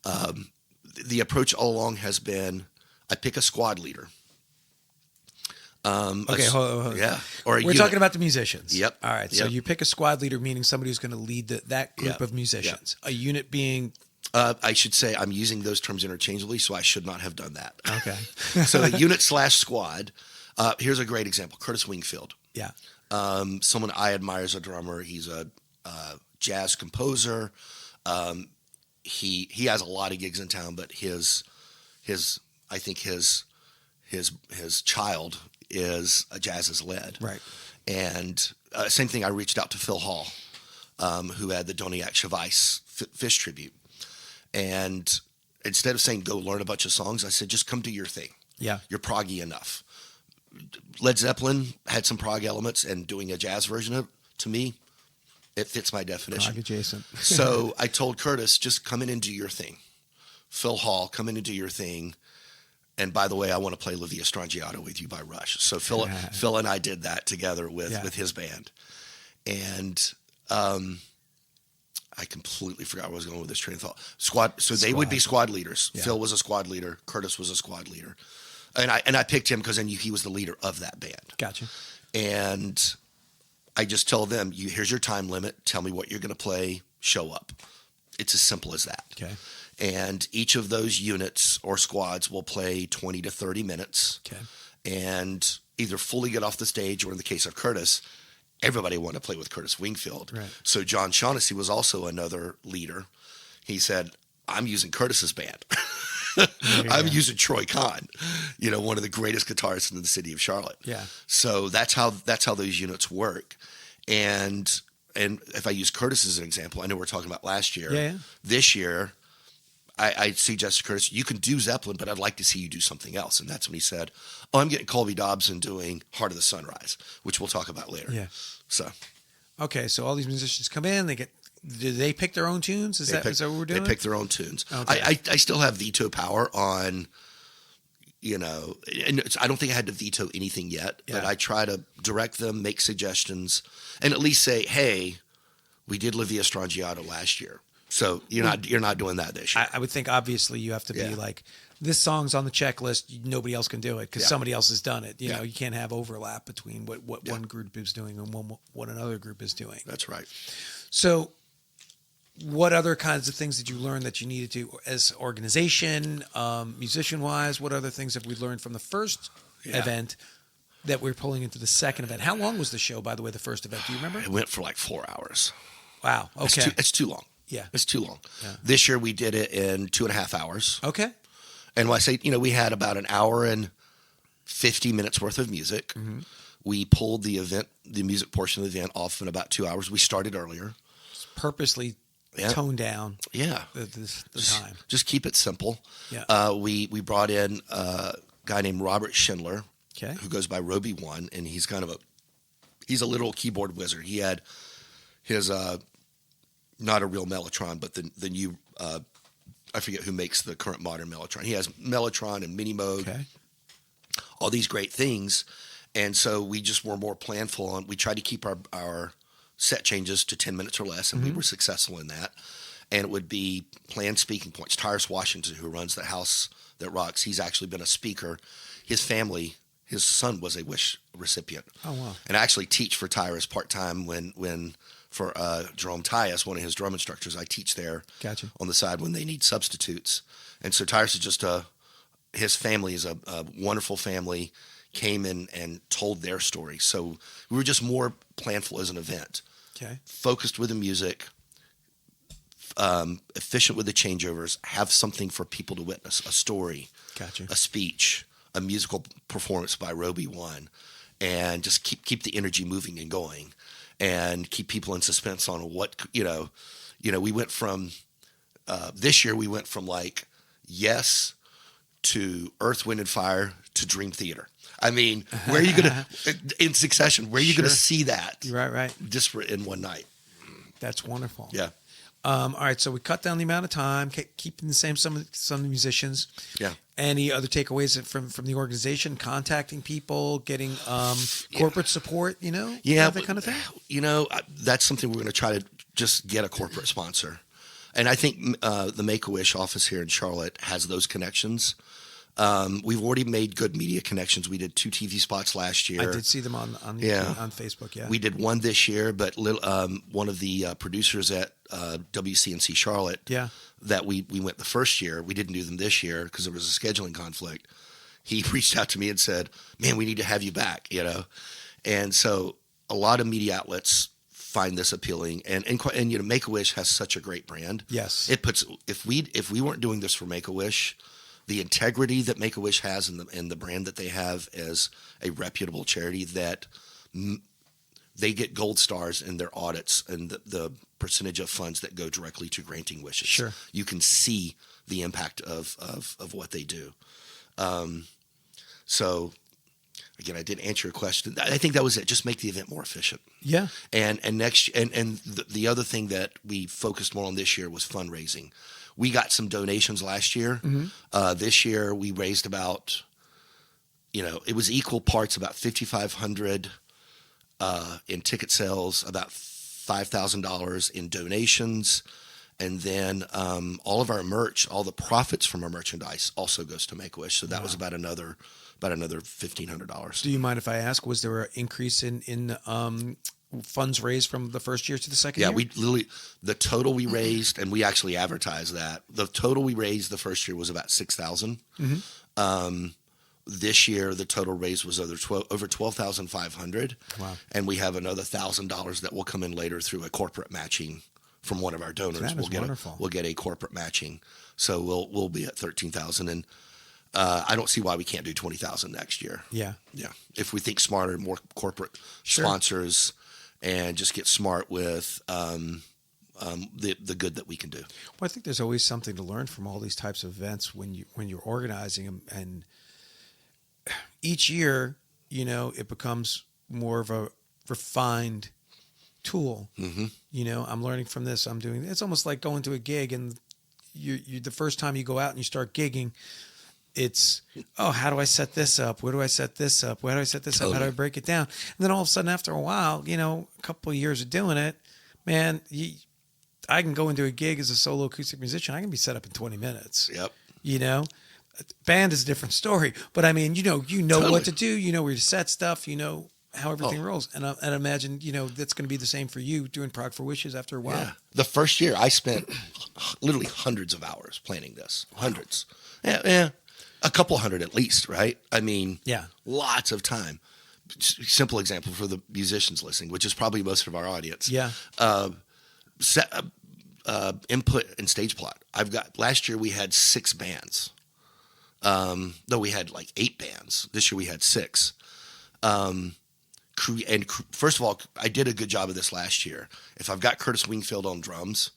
The approach all along has been, I pick a squad leader. Okay, hold on. Yeah. Or We're talking about the musicians. Yep. All right. So you pick a squad leader, meaning somebody who's going to lead that group of musicians. A unit being? I should say I'm using those terms interchangeably, so I should not have done that. Okay. So a unit / squad. Here's a great example. Curtis Wingfield. Yeah. Someone I admire as a drummer. He's a jazz composer. He has a lot of gigs in town, but his child is a jazz is led. Right. And same thing, I reached out to Phil Hall, who had the Doniak Chavais Fish tribute. And instead of saying, go learn a bunch of songs, I said, just come do your thing. Yeah. You're proggy enough. Led Zeppelin had some prog elements, and doing a jazz version of it, to me, it fits my definition. Prog adjacent. So I told Curtis, just come in and do your thing. Phil Hall, come in and do your thing. And by the way, I want to play La Via Strangiato with you by Rush. So Phil and I did that together with his band. And I completely forgot where I was going with this train of thought. They would be squad leaders. Yeah. Phil was a squad leader. Curtis was a squad leader. And I picked him because I knew he was the leader of that band. Gotcha. And I just tell them, here's your time limit. Tell me what you're going to play. Show up. It's as simple as that. Okay. And each of those units or squads will play 20 to 30 minutes. Okay. And either fully get off the stage, or in the case of Curtis, everybody wanted to play with Curtis Wingfield. Right. So John Shaughnessy was also another leader. He said, I'm using Curtis's band. I'm using Troy Kahn, one of the greatest guitarists in the city of Charlotte. Yeah. So that's how those units work. And if I use Curtis as an example, I know we're talking about last year. Yeah. This year, I suggested Curtis, you can do Zeppelin, but I'd like to see you do something else. And that's when he said, I'm getting Colby Dobson doing Heart of the Sunrise, which we'll talk about later. Yeah. So. Okay, so all these musicians come in, do they pick their own tunes? Is that what we're doing? They pick their own tunes. Okay. I still have veto power on, and I don't think I had to veto anything yet, but I try to direct them, make suggestions, and at least say, hey, we did La Via Strangiato last year. So you're not doing that this year. I would think obviously you have to be like, this song's on the checklist. Nobody else can do it because somebody else has done it. You know, you can't have overlap between what one group is doing and what another group is doing. That's right. So what other kinds of things did you learn that you needed to, as organization, musician-wise? What other things have we learned from the first event that we're pulling into the second event? How long was the show, by the way, the first event? Do you remember? It went for like 4 hours. Wow. Okay. It's too long. Yeah. It's too long. Yeah. This year we did it in 2.5 hours. Okay. And when I say, we had about an hour and 50 minutes worth of music. Mm-hmm. We pulled the music portion of the event off in about 2 hours. We started earlier. Just purposely tone down the time. Just keep it simple. Yeah. We brought in a guy named Robert Schindler, who goes by Roby One, and he's he's a literal keyboard wizard. He had his not a real Mellotron, but the new I forget who makes the current modern Mellotron. He has Mellotron and Mini Mode, all these great things, and so we just were more planful, and we tried to keep our set changes to 10 minutes or less, and we were successful in that. And it would be planned speaking points. Tyrus Washington, who runs the House That Rocks, he's actually been a speaker. His family, his son was a Wish recipient. Oh, wow. And I actually teach for Tyrus part-time when for Jerome Tyus, one of his drum instructors, I teach there on the side when they need substitutes. And so Tyrus is just his family is a wonderful family, came in and told their story. So we were just more planful as an event. Okay. Focused with the music, efficient with the changeovers, have something for people to witness, a story, a speech, a musical performance by Roby One, and just keep the energy moving and going, and keep people in suspense on what, we went from, this year we went from like, yes, to Earth, Wind, and Fire to Dream Theater. I mean, where are you going to, in succession, where are you going to see that? Right. Just in one night. That's wonderful. Yeah. All right, so we cut down the amount of time, keeping the same some of the musicians. Yeah. Any other takeaways from the organization? Contacting people, getting corporate support, Yeah, that kind of thing. That's something we're going to try to just get a corporate sponsor, and I think the Make-A-Wish office here in Charlotte has those connections. We've already made good media connections. We did 2 TV spots last year. I did see them on Facebook. Yeah, we did one this year, but one of the producers at WCNC Charlotte, that we went the first year. We didn't do them this year because there was a scheduling conflict. He reached out to me and said, "Man, we need to have you back." And so a lot of media outlets find this appealing, and Make-A-Wish has such a great brand. Yes, it puts if we weren't doing this for Make-A-Wish, the integrity that Make-A-Wish has and the brand that they have as a reputable charity, that they get gold stars in their audits and the percentage of funds that go directly to granting wishes. Sure. You can see the impact of what they do. So again, I did answer your question. I think that was it. Just make the event more efficient. Yeah. And the other thing that we focused more on this year was fundraising. We got some donations last year. Mm-hmm. This year we raised about, it was equal parts, about $5,500 in ticket sales, about $5,000 in donations, and then all of our merch, all the profits from our merchandise also goes to Make-A-Wish. So that was about another $1,500. Do you mind if I ask? Was there an increase in funds raised from the first year to the second year? Yeah, we literally, the total we raised, and we actually advertised that, the total we raised the first year was about $6,000. Mm-hmm. This year, the total raise was over $12,500. Wow. And we have another $1,000 that will come in later through a corporate matching from one of our donors. That is wonderful. We'll get a corporate matching. So we'll be at $13,000. And I don't see why we can't do $20,000 next year. Yeah. Yeah. If we think smarter, more corporate sponsors, and just get smart with the good that we can do. Well, I think there's always something to learn from all these types of events when you're organizing them, and each year, it becomes more of a refined tool. Mm-hmm. I'm learning from this. I'm doing. It's almost like going to a gig, and you the first time you go out and you start gigging, it's, how do I set this up? Where do I set this up? Where do I set this up? How do I break it down? And then all of a sudden, after a while, a couple of years of doing it, man, I can go into a gig as a solo acoustic musician. I can be set up in 20 minutes. Yep. Band is a different story, but I mean, totally. What to do, where to set stuff, how everything rolls. And I imagine, that's going to be the same for you doing Prog For Wishes after a while. Yeah. The first year I spent literally hundreds of hours planning this. Hundreds. Yeah. A couple hundred at least, right? I mean, lots of time. Simple example for the musicians listening, which is probably most of our audience. Yeah. Input and stage plot. Last year we had 6 bands. No, we had like 8 bands. This year we had 6. First of all, I did a good job of this last year. If I've got Curtis Wingfield on drums,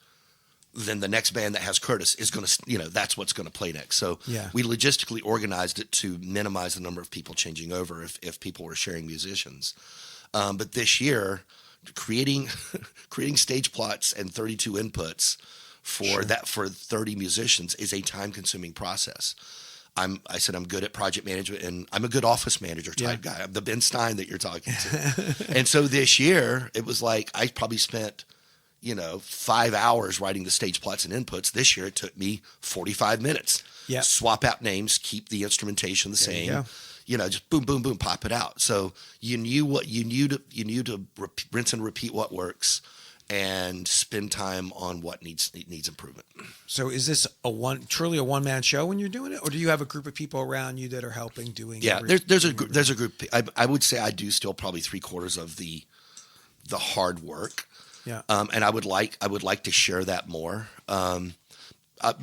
then the next band that has Curtis is going to, that's what's going to play next. So we logistically organized it to minimize the number of people changing over if people were sharing musicians. But this year, creating stage plots and 32 inputs for 30 musicians is a time-consuming process. I said I'm good at project management, and I'm a good office manager type guy. I'm the Ben Stein that you're talking to. And so this year, it was like I probably spent 5 hours writing the stage plots and inputs. This year, it took me 45 minutes. Yeah. Swap out names, keep the instrumentation the same. Just boom, boom, boom, pop it out. So you knew what you knew to rinse and repeat what works, and spend time on what needs improvement. So is this truly a one-man show when you're doing it, or do you have a group of people around you that are helping doing? Yeah, there's a group. I would say I do still probably 3/4 of the hard work. Yeah. And I would like to share that more. Let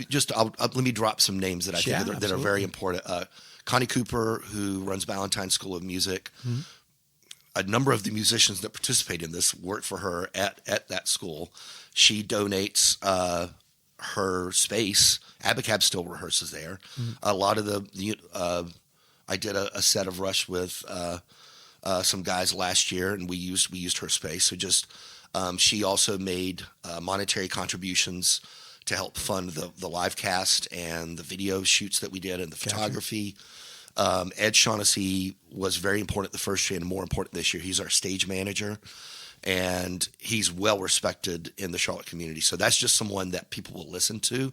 me drop some names that I think that are very important. Connie Cooper, who runs Ballantyne School of Music. Mm-hmm. A number of the musicians that participate in this work for her at that school. She donates her space. Abacab still rehearses there. A lot of I did a set of Rush with some guys last year, and we used her space. So just she also made monetary contributions to help fund the live cast and the video shoots that we did and the photography. Ed Shaughnessy was very important the first year and more important this year. He's our stage manager, and he's well respected in the Charlotte community. So that's just someone that people will listen to,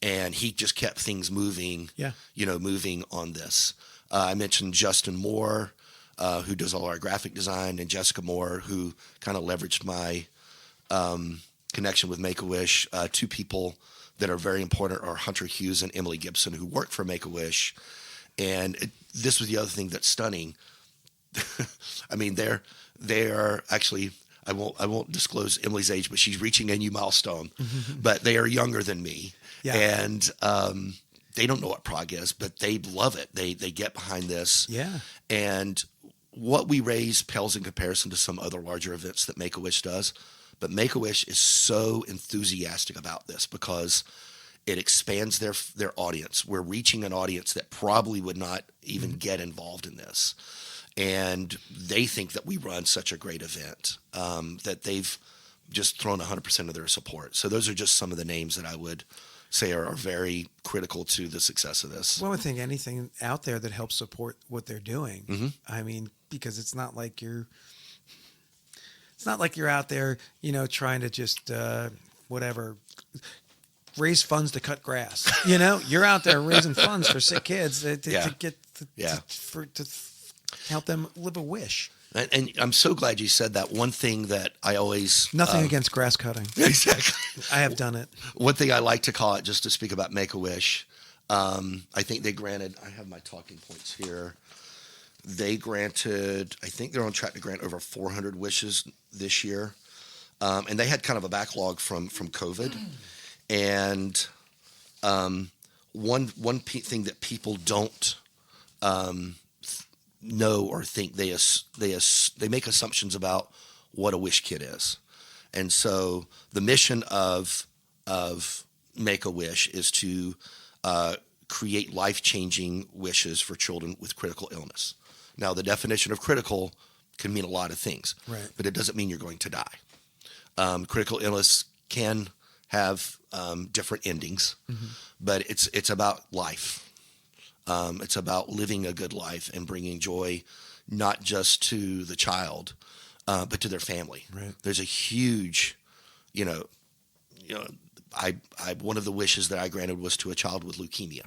and he just kept things moving. Moving on this. I mentioned Justin Moore, who does all our graphic design, and Jessica Moore, who kind of leveraged my connection with Make-A-Wish. Two people that are very important are Hunter Hughes and Emily Gibson, who work for Make-A-Wish. And this was the other thing that's stunning. I mean, they are actually, I won't disclose Emily's age, but she's reaching a new milestone. But they are younger than me. Yeah. And they don't know what prog is, but they love it. They get behind this. Yeah. And what we raise pales in comparison to some other larger events that Make-A-Wish does. But Make-A-Wish is so enthusiastic about this because it expands their audience. We're reaching an audience that probably would not even get involved in this. And they think that we run such a great event that they've just thrown 100% of their support. So those are just some of the names that I would say are very critical to the success of this. Well, I think anything out there that helps support what they're doing. I mean, because it's not like you're out there, trying to just raise funds to cut grass. You're out there raising funds for sick kids to help them live a wish. And I'm so glad you said that. One thing that I always... Nothing against grass cutting. Exactly. I have done it. One thing I like to call it, just to speak about Make-A-Wish, I think they granted... I have my talking points here. They granted... I think they're on track to grant over 400 wishes this year. And they had kind of a backlog from COVID. And one thing that people don't... know or think they make assumptions about what a wish kit is. And so the mission of Make-A-Wish is to create life-changing wishes for children with critical illness. Now, the definition of critical can mean a lot of things, right, but it doesn't mean you're going to die. Critical illness can have different endings, but it's about life. It's about living a good life and bringing joy, not just to the child, but to their family. Right. There's a huge, I one of the wishes that I granted was to a child with leukemia.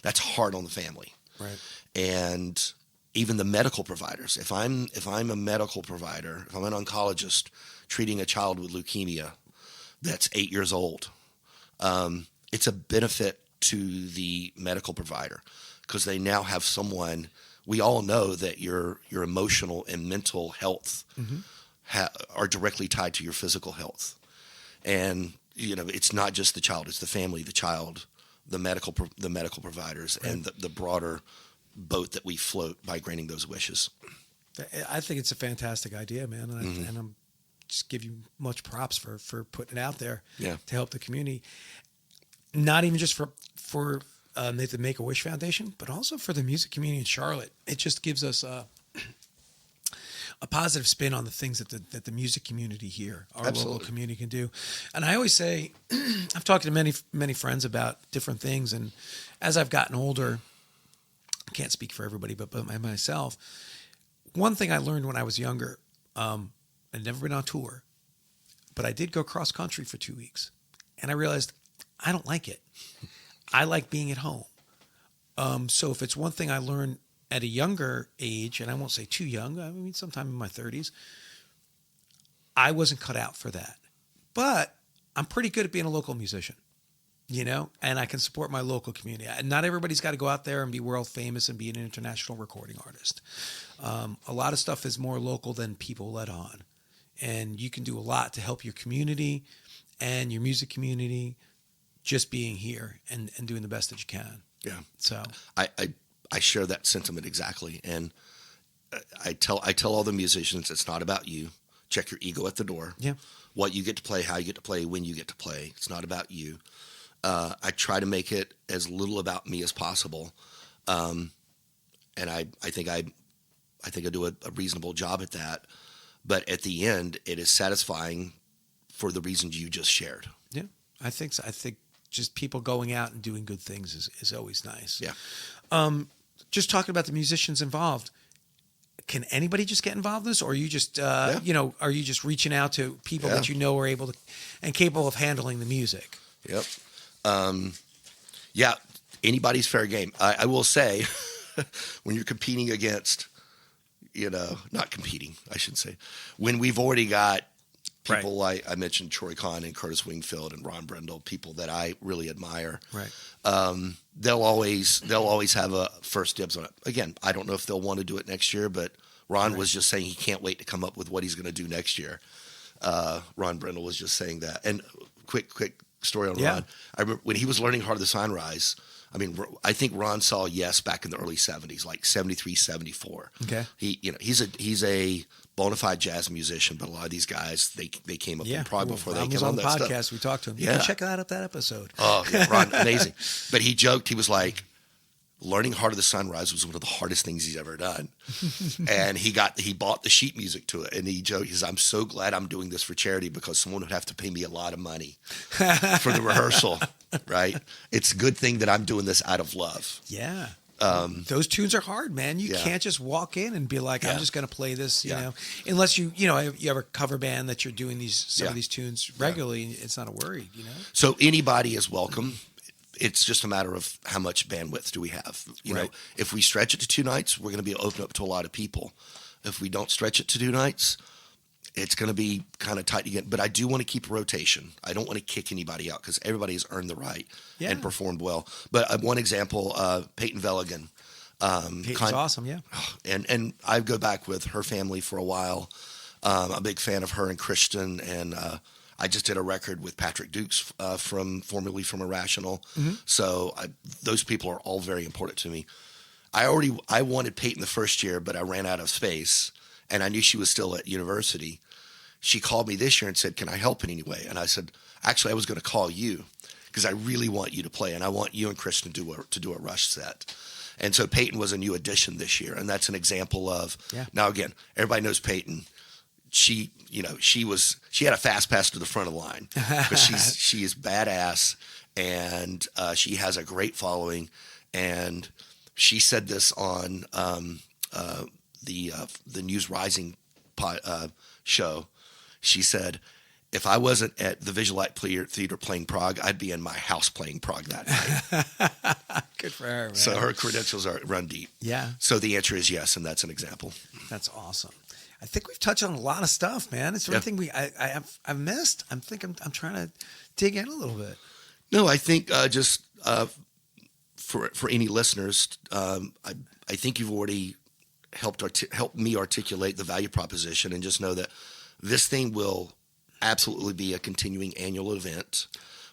That's hard on the family. Right. And even the medical providers. If I'm a medical provider, if I'm an oncologist treating a child with leukemia that's 8 years old, it's a benefit to the medical provider because they now have someone. We all know that your emotional and mental health are directly tied to your physical health, and it's not just the child; it's the family, the child, the medical providers, right, and the broader boat that we float by granting those wishes. I think it's a fantastic idea, man, and I'm just give you much props for putting it out there to help the community. Not even just for the Make-A-Wish Foundation, but also for the music community in Charlotte. It just gives us a positive spin on the things that the music community here, our local community, can do. And I always say, I've talked to many friends about different things, and as I've gotten older, I can't speak for everybody, but myself, one thing I learned when I was younger, I'd never been on tour, but I did go cross country for 2 weeks, and I realized I don't like it. I like being at home. So if it's one thing I learned at a younger age, and I won't say too young, I mean, sometime in my 30s, I wasn't cut out for that. But I'm pretty good at being a local musician, and I can support my local community. And not everybody's got to go out there and be world famous and be an international recording artist. A lot of stuff is more local than people let on. And you can do a lot to help your community and your music community just being here and doing the best that you can. Yeah. So I share that sentiment exactly. And I tell all the musicians, it's not about you. Check your ego at the door. Yeah. what you get to play, how you get to play, when you get to play. It's not about you. I try to make it as little about me as possible. And I think I do a reasonable job at that. But at the end, it is satisfying for the reasons you just shared. Yeah, I think so. I think just people going out and doing good things is always nice. Yeah. Just talking about the musicians involved, can anybody just get involved in this, or are you just, are you just reaching out to people that you know are able to and capable of handling the music? Yep. Yeah, anybody's fair game. I will say, when you're competing against, not competing, I should say, when we've already got people like I mentioned, Troy Kahn and Curtis Wingfield and Ron Brendel, people that I really admire. Right. They'll always have a first dibs on it. Again, I don't know if they'll want to do it next year, but Ron was just saying he can't wait to come up with what he's going to do next year. Ron Brendel was just saying that. And quick story on Ron. I remember when he was learning Heart of the Sunrise. I mean, I think Ron saw Yes back in the early 70s, like 73, 74. Okay. He's a bona fide jazz musician, but a lot of these guys, they came up in Prague before they came on the that podcast. stuff. We talked to him. Yeah. You can check out that episode. Oh, yeah, Ron, amazing. But he joked, he was like, learning Heart of the Sunrise was one of the hardest things he's ever done. And he bought the sheet music to it. And he joked, he says, I'm so glad I'm doing this for charity because someone would have to pay me a lot of money for the rehearsal, right? It's a good thing that I'm doing this out of love. Yeah. Those tunes are hard, man. You can't just walk in and be like, I'm just going to play this, you know, unless you have a cover band that you're doing some of these tunes regularly. It's not a worry, So anybody is welcome. It's just a matter of how much bandwidth do we have. You know, if we stretch it to 2 nights, we're going to be open up to a lot of people. If we don't stretch it to 2 nights, it's going to be kind of tight again. But I do want to keep a rotation. I don't want to kick anybody out because everybody has earned the right and performed well. But one example, Peyton Velligan. Peyton's awesome, yeah. And I go back with her family for a while. I'm a big fan of her and Christian, and I just did a record with Patrick Dukes formerly from Irrational. Mm-hmm. So those people are all very important to me. I wanted Peyton the first year, but I ran out of space, and I knew she was still at university. She called me this year and said, can I help in any way? And I said, actually, I was going to call you because I really want you to play, and I want you and Kristen to do a Rush set. And so Peyton was a new addition this year, and that's an example of now again, everybody knows Peyton. She had a fast pass to the front of the line, but she is badass, and she has a great following. And she said this on the News Rising show. She said, if I wasn't at the Visualite Theater playing Prague, I'd be in my house playing Prague that night. Good for her, man. So her credentials run deep. Yeah. So the answer is yes, and that's an example. That's awesome. I think we've touched on a lot of stuff, man. It's everything I've missed. I'm trying to dig in a little bit. No, I think just for any listeners, I think you've already helped me articulate the value proposition, and just know that this thing will absolutely be a continuing annual event.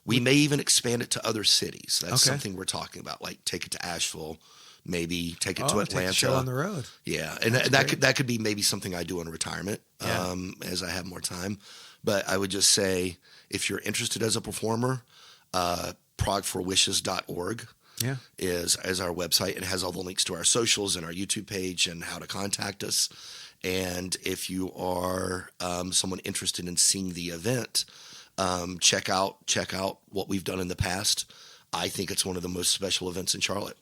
We may even expand it to other cities. That's something we're talking about, like take it to Asheville, maybe take it to Atlanta. Take a show on the road. Yeah, and that could be maybe something I do in retirement as I have more time. But I would just say, if you're interested as a performer, progforwishes.org is our website. It has all the links to our socials and our YouTube page and how to contact us. And if you are someone interested in seeing the event, check out what we've done in the past. I think it's one of the most special events in Charlotte.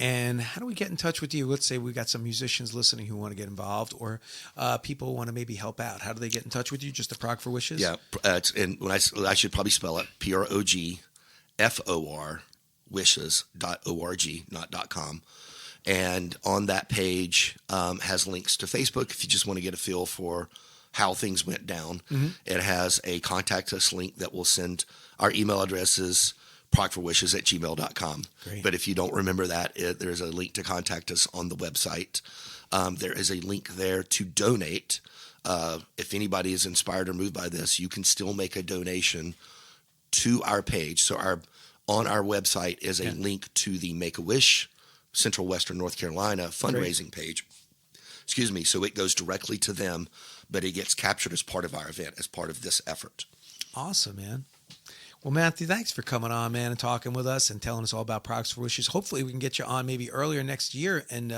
And how do we get in touch with you? Let's say we got some musicians listening who want to get involved, or people who want to maybe help out. How do they get in touch with you? Just the Prog For Wishes? Yeah, I should probably spell it PROGFOR wishes.org, not .com. And on that page has links to Facebook if you just want to get a feel for how things went down. Mm-hmm. It has a contact us link that will send. Our email address is progforwishes@gmail.com. Great. But if you don't remember that, there's a link to contact us on the website. There is a link there to donate. If anybody is inspired or moved by this, you can still make a donation to our page. So on our website is a link to the Make-A-Wish Central Western North Carolina fundraising page. Excuse me. So it goes directly to them. but it gets captured as part of our event, as part of this effort. Awesome, man. Well, Matthew, thanks for coming on, man, and talking with us and telling us all about Prog For Wishes. Hopefully we can get you on maybe earlier next year, and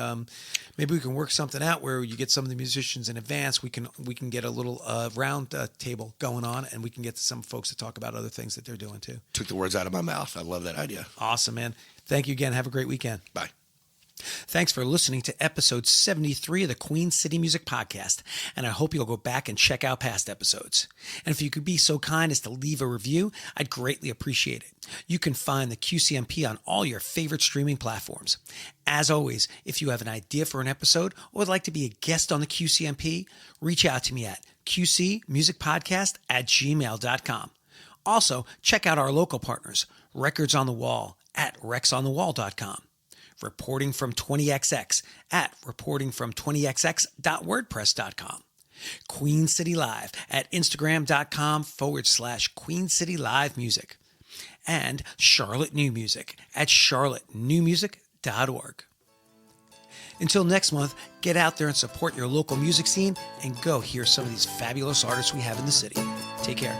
maybe we can work something out where you get some of the musicians in advance. We can get a little round table going on, and we can get some folks to talk about other things that they're doing too. Took the words out of my mouth. I love that idea. Awesome, man. Thank you again. Have a great weekend. Bye. Thanks for listening to episode 73 of the Queen City Music Podcast, and I hope you'll go back and check out past episodes. And if you could be so kind as to leave a review, I'd greatly appreciate it. You can find the QCMP on all your favorite streaming platforms. As always, if you have an idea for an episode or would like to be a guest on the QCMP, reach out to me at qcmusicpodcast@gmail.com. Also, check out our local partners, Records on the Wall at rexonthewall.com. Reporting from 20XX at reportingfrom20xx.wordpress.com. Queen City Live at Instagram.com/Queen City Live Music. And Charlotte New Music at charlottenewmusic.org. Until next month, get out there and support your local music scene and go hear some of these fabulous artists we have in the city. Take care.